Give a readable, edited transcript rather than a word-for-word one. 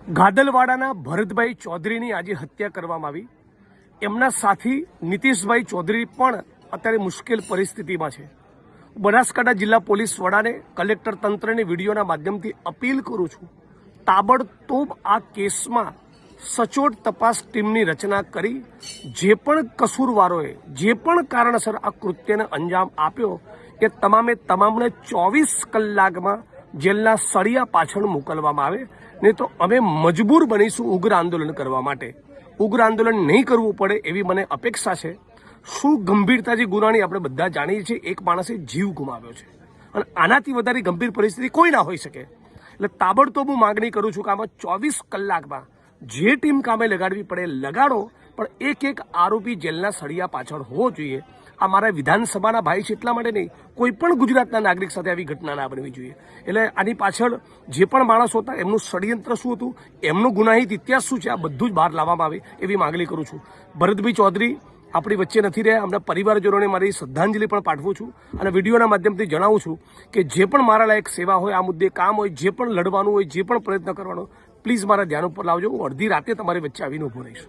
ગાદલવાડાના ભરતભાઈ ચૌધરીની આજે હત્યા કરવામાં આવી। એમના સાથી નીતિશભાઈ ચૌધરી પણ અત્યારે મુશ્કેલ પરિસ્થિતિમાં છે। બનાસકાંઠા જિલ્લા પોલીસ વડાને કલેક્ટર તંત્રની વિડીયોના માધ્યમથી અપીલ કરું છું, તાબડતોબ આ કેસમાં સચોટ તપાસ ટીમની રચના કરી જે પણ કસૂરવારોએ જે પણ કારણસર આ કૃત્યને અંજામ આપ્યો એ તમામને 24 કલાકમાં જેલના સળિયા પાછળ મોકલવામાં આવે, નહીં તો અમે મજબૂર બનીશું ઉગ્ર આંદોલન કરવા માટે। ઉગ્ર આંદોલન નહીં કરવું પડે એવી મને અપેક્ષા છે। શું ગંભીરતાથી ગુનાની આપણે બધા જાણીએ છીએ, એક માણસે જીવ ગુમાવ્યો છે અને આનાથી વધારે ગંભીર પરિસ્થિતિ કોઈ ના હોઈ શકે। એટલે તાબડતોબ હું માગણી કરું છું કે આમાં 24 કલાકમાં જે ટીમ કામે લગાડવી પડે લગાડો, પણ એક આરોપી જેલના સળિયા પાછળ હોવો જોઈએ। આ મારા વિધાનસભાના ભાઈ છે એટલા માટે નહીં, કોઈ પણ ગુજરાતના નાગરિક સાથે આવી ઘટના ના બનવી જોઈએ। એટલે આની પાછળ જે પણ માણસો હતા એમનું ષડયંત્ર શું હતું, એમનો ગુનાહિત ઇતિહાસ શું છે, આ બધું જ બહાર લાવવામાં આવે એવી માગણી કરું છું। ભરતભાઈ ચૌધરી આપણી વચ્ચે નથી રહ્યા, અમને પરિવારજનોને મારી શ્રદ્ધાંજલિ પણ પાઠવું છું અને વિડીયોના માધ્યમથી જણાવું છું કે જે પણ મારા લાયક સેવા હોય, આ મુદ્દે કામ હોય, જે પણ લડવાનું હોય, જે પણ પ્રયત્ન કરવાનો, પ્લીઝ મારા ધ્યાન ઉપર લાવજો। હું અડધી રાતે તમારી વચ્ચે આવીને ઊભો રહીશ।